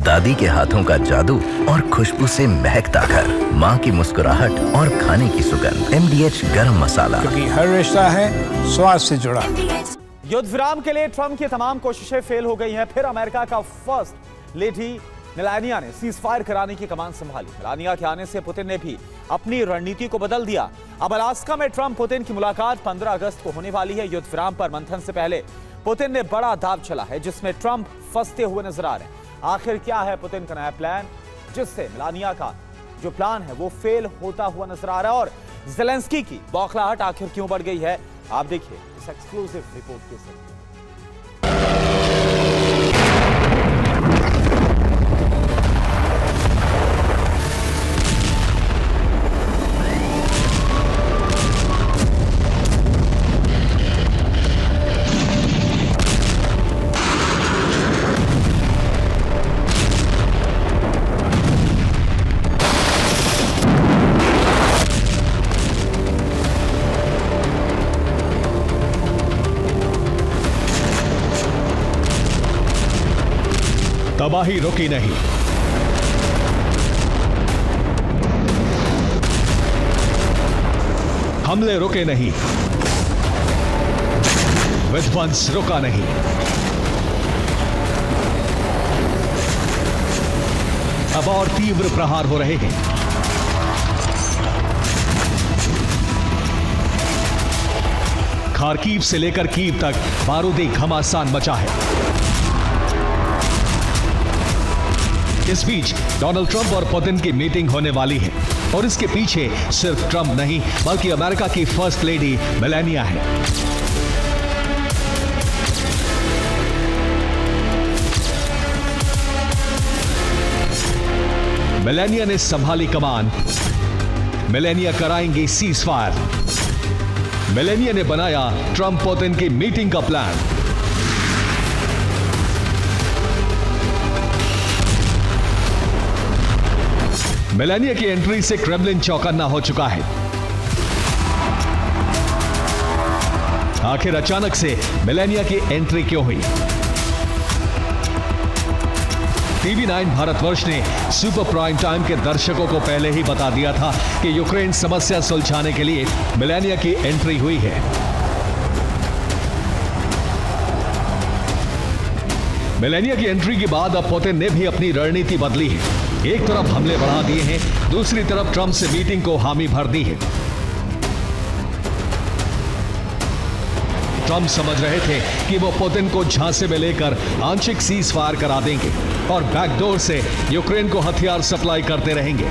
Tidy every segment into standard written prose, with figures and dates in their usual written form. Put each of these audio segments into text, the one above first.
दादी के हाथों का जादू और खुशबू से महकता घर, माँ की मुस्कुराहट और खाने की सुगंध। MDH गरम मसाला, क्योंकि हर रिश्ता है स्वाद से जुड़ा। युद्ध विराम के लिए ट्रंप की तमाम कोशिशें फेल हो गई हैं। फिर अमेरिका का फर्स्ट लेडी मेलानिया ने सीज फायर कराने की कमान संभाली। मेलानिया के आने से पुतिन ने भी अपनी रणनीति को बदल दिया। अब अलास्का में ट्रंप पुतिन की मुलाकात 15 अगस्त को होने वाली है। युद्ध विराम पर मंथन से पहले पुतिन ने बड़ा दाव चला है, जिसमें ट्रंप फंसते हुए नजर आ रहे हैं। आखिर क्या है पुतिन का नया प्लान, जिससे मेलानिया का जो प्लान है वो फेल होता हुआ नजर आ रहा है, और ज़ेलेंस्की की बौखलाहट आखिर क्यों बढ़ गई है, आप देखिए इस एक्सक्लूसिव रिपोर्ट के साथ। तबाही रुकी नहीं। हमले रुके नहीं, विध्वंस रुका नहीं। अब और तीव्र प्रहार हो रहे हैं। खार्कीव से लेकर कीव तक बारूदी घमासान मचा है। इस बीच डोनाल्ड ट्रंप और पुतिन की मीटिंग होने वाली है, और इसके पीछे सिर्फ ट्रंप नहीं बल्कि अमेरिका की फर्स्ट लेडी मेलानिया है। मेलानिया ने संभाली कमान। मेलानिया कराएंगी सीज फायर। मेलानिया ने बनाया ट्रंप पुतिन की मीटिंग का प्लान। मेलानिया की एंट्री से क्रेमलिन चौकन्ना हो चुका है। आखिर अचानक से मेलानिया की एंट्री क्यों हुई? TV9 भारतवर्ष ने सुपर प्राइम टाइम के दर्शकों को पहले ही बता दिया था कि यूक्रेन समस्या सुलझाने के लिए मेलानिया की एंट्री हुई है। मेलानिया की एंट्री के बाद अब पुतिन ने भी अपनी रणनीति बदली है। एक तरफ हमले बढ़ा दिए हैं, दूसरी तरफ ट्रंप से मीटिंग को हामी भर दी है। ट्रंप समझ रहे थे कि वो पुतिन को झांसे में लेकर आंशिक सीज फायर करा देंगे और बैकडोर से यूक्रेन को हथियार सप्लाई करते रहेंगे।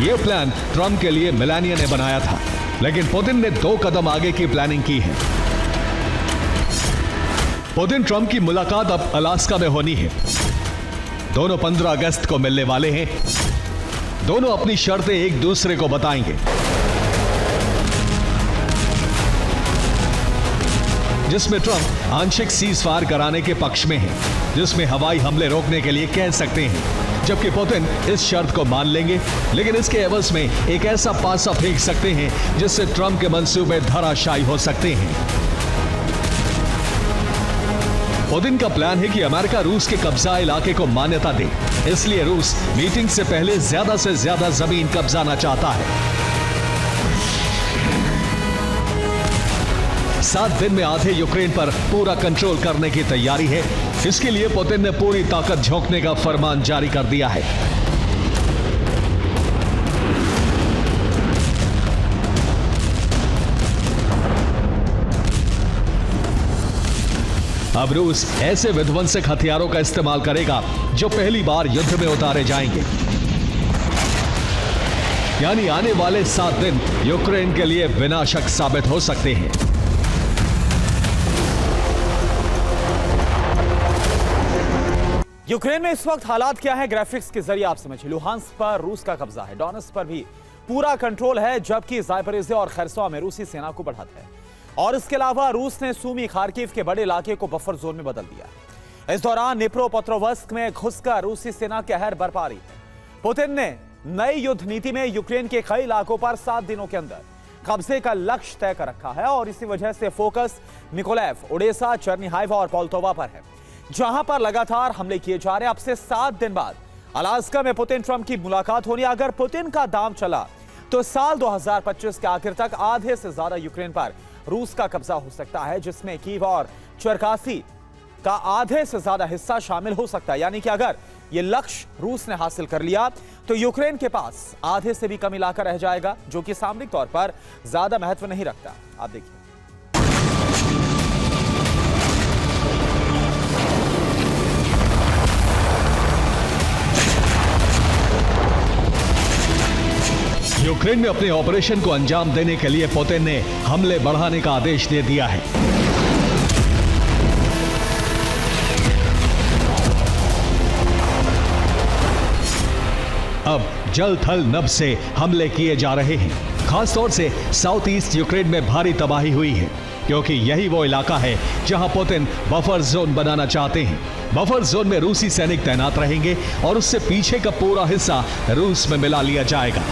यह प्लान ट्रंप के लिए मेलानिया ने बनाया था, लेकिन पुतिन ने 2 कदम आगे की प्लानिंग की है। पुतिन ट्रंप की मुलाकात अब अलास्का में होनी है। दोनों 15 अगस्त को मिलने वाले हैं। दोनों अपनी शर्तें एक दूसरे को बताएंगे, जिसमें ट्रंप आंशिक सीज फायर कराने के पक्ष में है, जिसमें हवाई हमले रोकने के लिए कह सकते हैं, जबकि पुतिन इस शर्त को मान लेंगे, लेकिन इसके एवज में एक ऐसा पासा फेंक सकते हैं जिससे ट्रंप के मंसूबे धराशायी हो सकते हैं। पुतिन का प्लान है कि अमेरिका रूस के कब्जा इलाके को मान्यता दे, इसलिए रूस मीटिंग से पहले ज्यादा से ज्यादा जमीन कब्जाना चाहता है। 7 दिन में आधे यूक्रेन पर पूरा कंट्रोल करने की तैयारी है। इसके लिए पुतिन ने पूरी ताकत झोंकने का फरमान जारी कर दिया है। अब रूस ऐसे विध्वंसक हथियारों का इस्तेमाल करेगा जो पहली बार युद्ध में उतारे जाएंगे। यानी आने वाले 7 दिन यूक्रेन के लिए विनाशक साबित हो सकते हैं। यूक्रेन में इस वक्त हालात क्या है, ग्राफिक्स के जरिए आप समझिए। लुहांस्क पर रूस का कब्जा है, डोनेट्स्क पर भी पूरा कंट्रोल है, जबकि ज़ापोरिज़िया और खैरसॉ में रूसी सेना को बढ़त है। और इसके अलावा रूस ने सूमी खार्किव के बड़े इलाके को बफर जोन में बदल दिया। इस दौरान निप्रोपेट्रोवस्क में घुसकर रूसी सेना कहर बरपा रही है। पुतिन ने नई युद्ध नीति में यूक्रेन के कई इलाकों पर 7 दिनों के अंदर कब्जे का लक्ष्य तय कर रखा है और इसी वजह से फोकस मिकोलेव, ओडेसा, चर्निहाइवा और पोल्टोवा पर है, जहां पर लगातार हमले किए जा रहे हैं। अब से 7 दिन बाद अलास्का में पुतिन ट्रंप की मुलाकात होनी। अगर पुतिन का दाम चला तो साल 2025 के आखिर तक आधे से ज्यादा यूक्रेन पर रूस का कब्जा हो सकता है, जिसमें कीव और चरकासी का आधे से ज्यादा हिस्सा शामिल हो सकता है। यानी कि अगर यह लक्ष्य रूस ने हासिल कर लिया तो यूक्रेन के पास आधे से भी कम इलाका रह जाएगा, जो कि सामरिक तौर पर ज्यादा महत्व नहीं रखता। आप देखिए, यूक्रेन में अपने ऑपरेशन को अंजाम देने के लिए पुतिन ने हमले बढ़ाने का आदेश दे दिया है। अब जल थल नभ से हमले किए जा रहे हैं। खासतौर से साउथ ईस्ट यूक्रेन में भारी तबाही हुई है, क्योंकि यही वो इलाका है जहां पुतिन बफर जोन बनाना चाहते हैं। बफर जोन में रूसी सैनिक तैनात रहेंगे और उससे पीछे का पूरा हिस्सा रूस में मिला लिया जाएगा।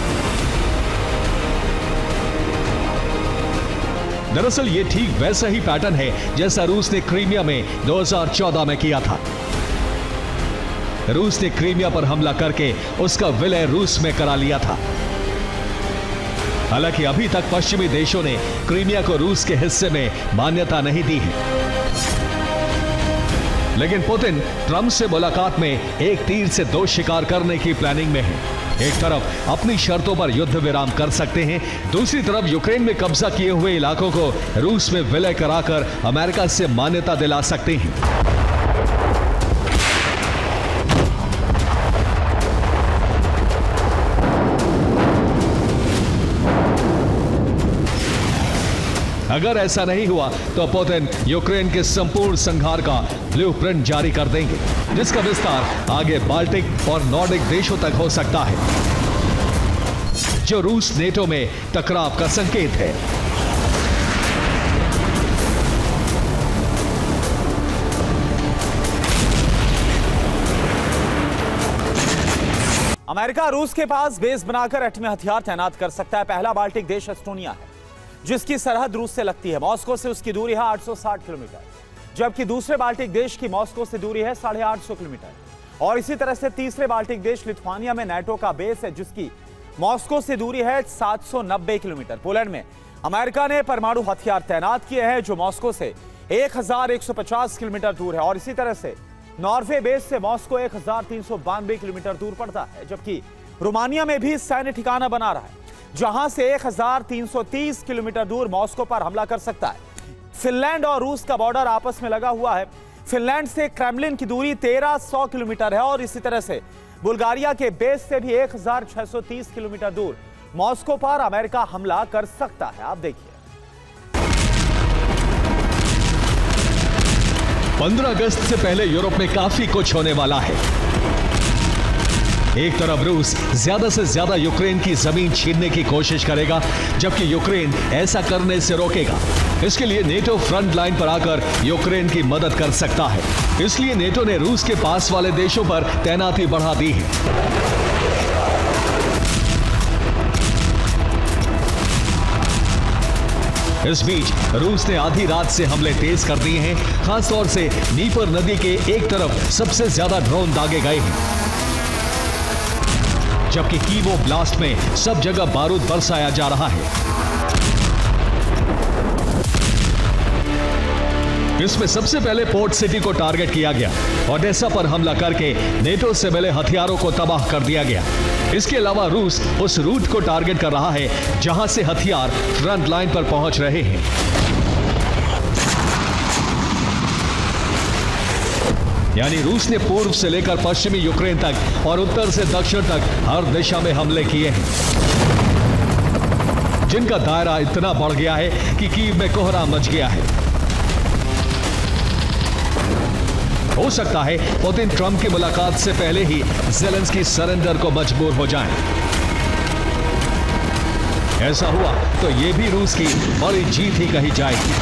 दरअसल ये ठीक वैसा ही पैटर्न है जैसा रूस ने क्रीमिया में 2014 में किया था। रूस ने क्रीमिया पर हमला करके उसका विलय रूस में करा लिया था। हालांकि अभी तक पश्चिमी देशों ने क्रीमिया को रूस के हिस्से में मान्यता नहीं दी है, लेकिन पुतिन ट्रंप से मुलाकात में एक तीर से 2 शिकार करने की प्लानिंग में है। एक तरफ अपनी शर्तों पर युद्ध विराम कर सकते हैं, दूसरी तरफ यूक्रेन में कब्जा किए हुए इलाकों को रूस में विलय कराकर अमेरिका से मान्यता दिला सकते हैं। अगर ऐसा नहीं हुआ तो पुतिन यूक्रेन के संपूर्ण संहार का ब्लूप्रिंट जारी कर देंगे, जिसका विस्तार आगे बाल्टिक और नॉर्डिक देशों तक हो सकता है, जो रूस नेटो में टकराव का संकेत है। अमेरिका रूस के पास बेस बनाकर एटमी हथियार तैनात कर सकता है। पहला बाल्टिक देश एस्टोनिया है, जिसकी सरहद रूस से लगती है। मॉस्को से उसकी दूरी है 860 किलोमीटर, जबकि दूसरे बाल्टिक देश की मॉस्को से दूरी है 850 किलोमीटर। और इसी तरह से तीसरे बाल्टिक देश लिथुआनिया में नाटो का बेस है, जिसकी मॉस्को से दूरी है 790 किलोमीटर। पोलैंड में अमेरिका ने परमाणु हथियार तैनात किए हैं, जो मॉस्को से 1150 किलोमीटर दूर है। और इसी तरह से नॉर्वे बेस से मॉस्को 1392 किलोमीटर दूर पड़ता है, जबकि रोमानिया में भी सैन्य ठिकाना बना रहा है, जहां से 1330 किलोमीटर दूर मॉस्को पर हमला कर सकता है। फिनलैंड और रूस का बॉर्डर आपस में लगा हुआ है। फिनलैंड से क्रेमलिन की दूरी 1300 किलोमीटर है और इसी तरह से बुल्गारिया के बेस से भी 1630 किलोमीटर दूर मॉस्को पर अमेरिका हमला कर सकता है। आप देखिए, 15 अगस्त से पहले यूरोप में काफी कुछ होने वाला है। एक तरफ रूस ज्यादा से ज्यादा यूक्रेन की जमीन छीनने की कोशिश करेगा, जबकि यूक्रेन ऐसा करने से रोकेगा। इसके लिए नेटो फ्रंट लाइन पर आकर यूक्रेन की मदद कर सकता है। इसलिए नेटो ने रूस के पास वाले देशों पर तैनाती बढ़ा दी है। इस बीच रूस ने आधी रात से हमले तेज कर दिए हैं। खासतौर से नीपर नदी के एक तरफ सबसे ज्यादा ड्रोन दागे गए हैं, जबकि कीवो ब्लास्ट में सब जगह बारूद बरसाया जा रहा है। इसमें सबसे पहले पोर्ट सिटी को टारगेट किया गया। ओडेसा पर हमला करके नेटो से मिले हथियारों को तबाह कर दिया गया। इसके अलावा रूस उस रूट को टारगेट कर रहा है जहां से हथियार फ्रंट लाइन पर पहुंच रहे हैं। यानी रूस ने पूर्व से लेकर पश्चिमी यूक्रेन तक और उत्तर से दक्षिण तक हर दिशा में हमले किए हैं, जिनका दायरा इतना बढ़ गया है कि कीव में कोहरा मच गया है। हो सकता है पुतिन ट्रंप की मुलाकात से पहले ही ज़ेलेंस्की सरेंडर को मजबूर हो जाएं। ऐसा हुआ तो यह भी रूस की बड़ी जीत ही कही जाएगी।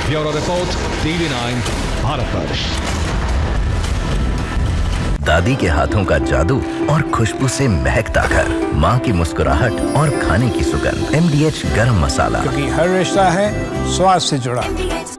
Bureau report, TV9 Bharatvarsh. दादी के हाथों का जादू और खुशबू से महकता घर, माँ की मुस्कुराहट और खाने की सुगंध। MDH गरम मसाला। क्योंकि हर रिश्ता है स्वाद से जुड़ा।